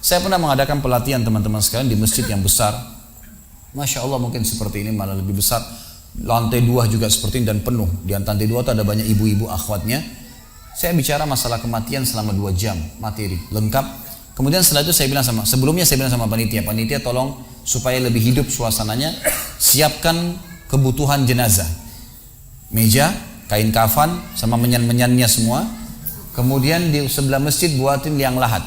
Saya pernah mengadakan pelatihan teman-teman sekalian di masjid yang besar. Masya Allah mungkin seperti ini malah lebih besar. Lantai 2 juga seperti ini dan penuh. Di lantai 2 itu ada banyak ibu-ibu akhwatnya. Saya bicara masalah kematian selama 2 jam materi lengkap. Kemudian setelah itu sebelumnya saya bilang sama panitia tolong supaya lebih hidup suasananya, siapkan kebutuhan jenazah. Meja, kain kafan sama menyan-menyannya semua. Kemudian di sebelah masjid buatin liang lahat.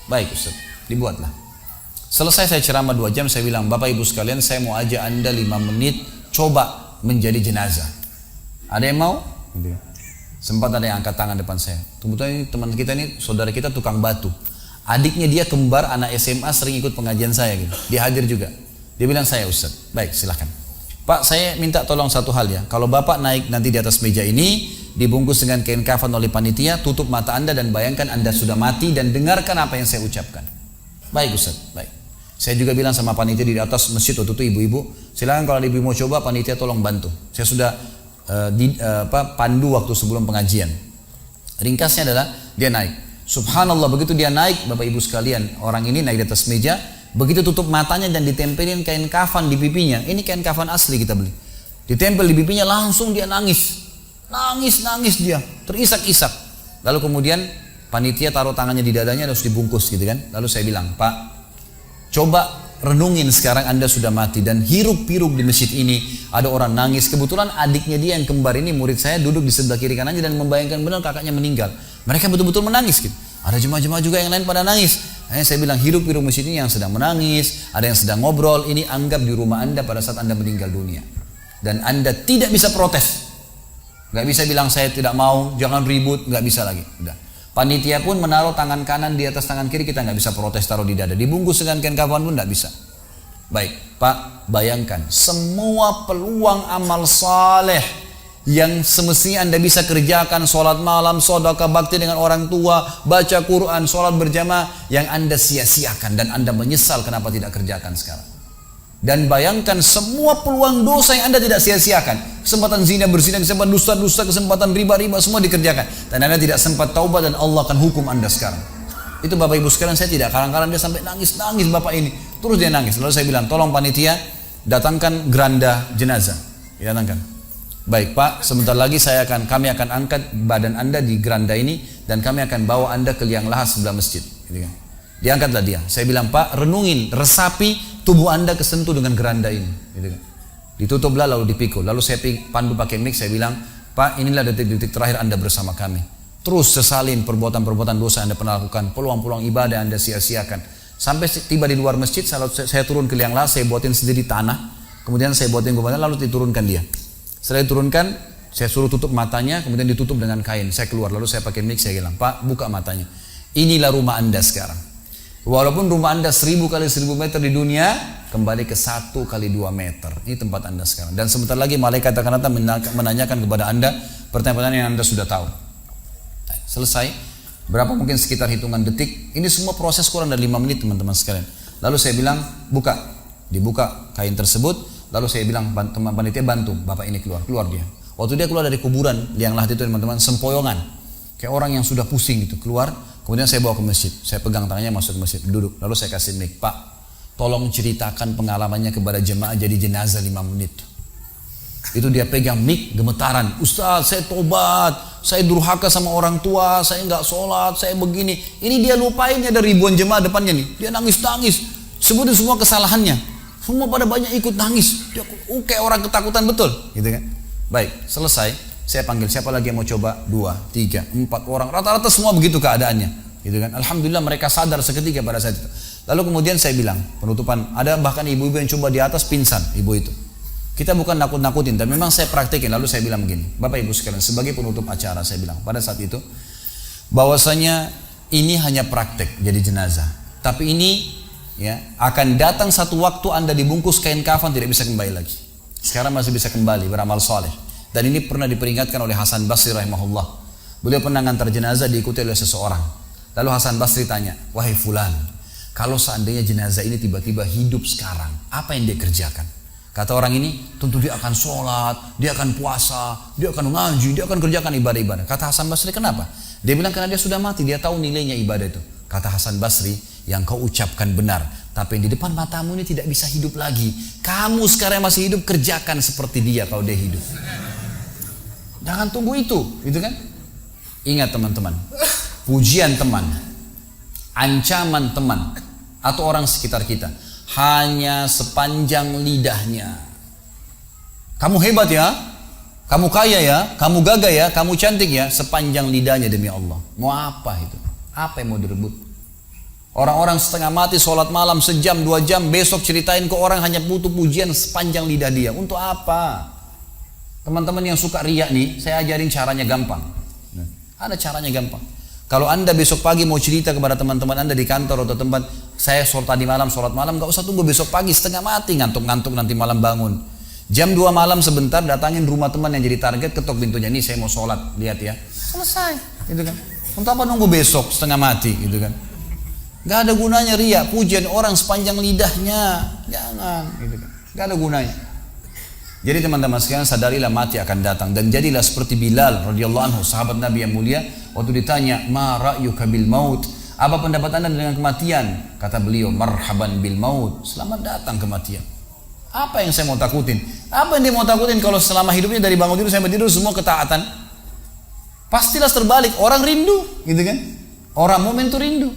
Baik Ustaz, dibuatlah. Selesai saya ceramah 2 jam, saya bilang, Bapak Ibu sekalian, saya mau ajak Anda 5 menit coba menjadi jenazah. Ada yang mau? Sempat ada yang angkat tangan depan saya. Kebetulan ini teman kita ini, saudara kita tukang batu. Adiknya dia kembar anak SMA sering ikut pengajian saya gitu. Dia hadir juga. Dia bilang, saya Ustaz. Baik, silahkan. Pak, saya minta tolong satu hal ya. Kalau Bapak naik nanti di atas meja ini, dibungkus dengan kain kafan oleh panitia, tutup mata Anda dan bayangkan Anda sudah mati dan dengarkan apa yang saya ucapkan. Baik Ustaz, baik. Saya juga bilang sama panitia di atas masjid waktu itu, ibu-ibu, silakan kalau ibu mau coba, panitia tolong bantu. Saya sudah pandu waktu sebelum pengajian. Ringkasnya adalah dia naik. Subhanallah, begitu dia naik, Bapak Ibu sekalian, orang ini naik di atas meja, begitu tutup matanya dan ditempelin kain kafan di pipinya. Ini kain kafan asli kita beli. Ditempel di pipinya, langsung dia nangis dia, terisak-isak. Lalu kemudian panitia taruh tangannya di dadanya, harus dibungkus gitu kan. Lalu saya bilang, Pak, coba renungin sekarang Anda sudah mati dan hiruk-pikuk di masjid ini ada orang nangis. Kebetulan adiknya dia yang kembar ini murid saya duduk di sebelah kiri kanannya dan membayangkan benar kakaknya meninggal. Mereka betul-betul menangis gitu. Ada jemaah-jemaah juga yang lain pada nangis. Akhirnya saya bilang, hiruk-pikuk masjid ini yang sedang menangis, ada yang sedang ngobrol, ini anggap di rumah Anda pada saat Anda meninggal dunia. Dan Anda tidak bisa protes. Gak bisa bilang saya tidak mau, jangan ribut, gak bisa lagi. Udah. Panitia pun menaruh tangan kanan di atas tangan kiri, kita gak bisa protes taruh di dada. Dibungkus dengan kain kafan pun gak bisa. Baik, Pak, bayangkan semua peluang amal saleh yang semestinya Anda bisa kerjakan, sholat malam, sedekah bakti dengan orang tua, baca Quran, sholat berjamaah, yang Anda sia-siakan dan Anda menyesal kenapa tidak kerjakan sekarang. Dan bayangkan semua peluang dosa yang Anda tidak sia-siakan. Kesempatan zina, berzina, kesempatan dusta-dusta, kesempatan riba-riba, semua dikerjakan. Dan Anda tidak sempat taubat dan Allah akan hukum Anda sekarang. Itu Bapak Ibu sekalian, saya tidak karang-karang dia sampai nangis Bapak ini. Terus dia nangis. Lalu saya bilang, tolong panitia datangkan geranda jenazah. Datangkan. Baik Pak, sebentar lagi kami akan angkat badan Anda di geranda ini dan kami akan bawa Anda ke liang lahat sebelah masjid. Gitu kan. Diangkatlah dia. Saya bilang, Pak, renungin, resapi tubuh Anda kesentuh dengan geranda ini. Gitu kan. Ditutuplah lalu dipikul. Lalu saya pandu pakai mic, saya bilang, Pak, inilah detik-detik terakhir Anda bersama kami. Terus sesalin perbuatan-perbuatan dosa Anda pernah lakukan, peluang-peluang ibadah Anda sia-siakan. Sampai tiba di luar masjid, saya turun ke liang lahat, saya buatin sendiri tanah, kemudian saya buatin kuburan, lalu diturunkan dia. Setelah diturunkan, saya suruh tutup matanya, kemudian ditutup dengan kain. Saya keluar, lalu saya pakai mic, saya bilang, Pak, buka matanya. Inilah rumah Anda sekarang. Walaupun rumah Anda 1000 kali 1000 meter di dunia, kembali ke 1 kali 2 meter. Ini tempat Anda sekarang. Dan sebentar lagi malaikat akan datang menanyakan kepada Anda pertanyaan yang Anda sudah tahu. Selesai. Berapa mungkin sekitar hitungan detik. Ini semua proses kurang dari 5 menit teman-teman sekalian. Lalu saya bilang, buka. Dibuka kain tersebut. Lalu saya bilang, teman panitia bantu Bapak ini keluar dia. Waktu dia keluar dari kuburan liang lahat itu teman-teman, sempoyongan. Kayak orang yang sudah pusing gitu, keluar. Kemudian saya bawa ke masjid. Saya pegang tangannya masuk ke masjid, duduk. Lalu saya kasih mic, Pak, tolong ceritakan pengalamannya kepada jemaah jadi jenazah 5 menit. Itu dia pegang mic, gemetaran. Ustaz, saya tobat, saya durhaka sama orang tua, saya nggak sholat, saya begini. Ini dia lupain, ada ribuan jemaah depannya nih. Dia nangis-nangis, sebutin semua kesalahannya. Semua pada banyak ikut nangis. Dia kayak orang ketakutan betul, gitu kan? Baik, selesai. Saya panggil siapa lagi yang mau coba? 2, 3, 4 orang. Rata-rata semua begitu keadaannya, gitu kan? Alhamdulillah mereka sadar seketika pada saat itu. Lalu kemudian saya bilang, penutupan, ada bahkan ibu-ibu yang coba di atas pingsan, ibu itu. Kita bukan nakut-nakutin, tapi memang saya praktekin. Lalu saya bilang begini, Bapak Ibu sekalian, sebagai penutup acara saya bilang pada saat itu, bahwasanya ini hanya praktek jadi jenazah. Tapi ini ya akan datang satu waktu Anda dibungkus kain kafan tidak bisa kembali lagi. Sekarang masih bisa kembali beramal soleh. Dan ini pernah diperingatkan oleh Hasan Basri rahimahullah. Beliau pernah ngantar jenazah diikuti oleh seseorang. Lalu Hasan Basri tanya, wahai fulan, kalau seandainya jenazah ini tiba-tiba hidup sekarang, apa yang dia kerjakan? Kata orang ini, tentu dia akan sholat, dia akan puasa, dia akan ngaji, dia akan kerjakan ibadah-ibadah. Kata Hasan Basri, kenapa? Dia bilang karena dia sudah mati, dia tahu nilainya ibadah itu. Kata Hasan Basri, yang kau ucapkan benar, tapi di depan matamu ini tidak bisa hidup lagi. Kamu sekarang masih hidup, kerjakan seperti dia kalau dia hidup. Jangan tunggu itu, gitu kan? Ingat teman-teman, pujian teman, ancaman teman, atau orang sekitar kita hanya sepanjang lidahnya. Kamu hebat ya, kamu kaya ya, kamu gagah ya, kamu cantik ya, sepanjang lidahnya demi Allah. Mau apa itu? Apa yang mau direbut? Orang-orang setengah mati sholat malam sejam 2 jam, besok ceritain ke orang hanya butuh pujian sepanjang lidah dia. Untuk apa? Teman-teman yang suka riak nih, saya ajarin caranya gampang. Ada caranya gampang. Kalau anda besok pagi mau cerita kepada teman-teman anda di kantor atau tempat, saya tadi malam sholat malam, gak usah tunggu besok pagi setengah mati, ngantuk-ngantuk nanti malam bangun. Jam 2 malam sebentar, datangin rumah teman yang jadi target, ketok pintunya, nih saya mau sholat, lihat ya. Selesai, gitu kan. Untuk apa nunggu besok setengah mati, gitu kan. Gak ada gunanya riak, pujian orang sepanjang lidahnya, jangan, gitu kan. Gak ada gunanya. Jadi teman-teman sekalian, sadarilah mati akan datang, dan jadilah seperti Bilal radhiyallahu anhu, sahabat Nabi yang mulia. Waktu ditanya, ma ra'yuka bil maut, apa pendapat anda dengan kematian? Kata beliau, marhaban bil maut, selamat datang kematian. Apa yang saya mau takutin? Apa yang dia mau takutin kalau selama hidupnya dari bangun tidur sampai tidur semua ketaatan? Pastilah terbalik, orang rindu, gitu kan? Orang mukmin itu rindu.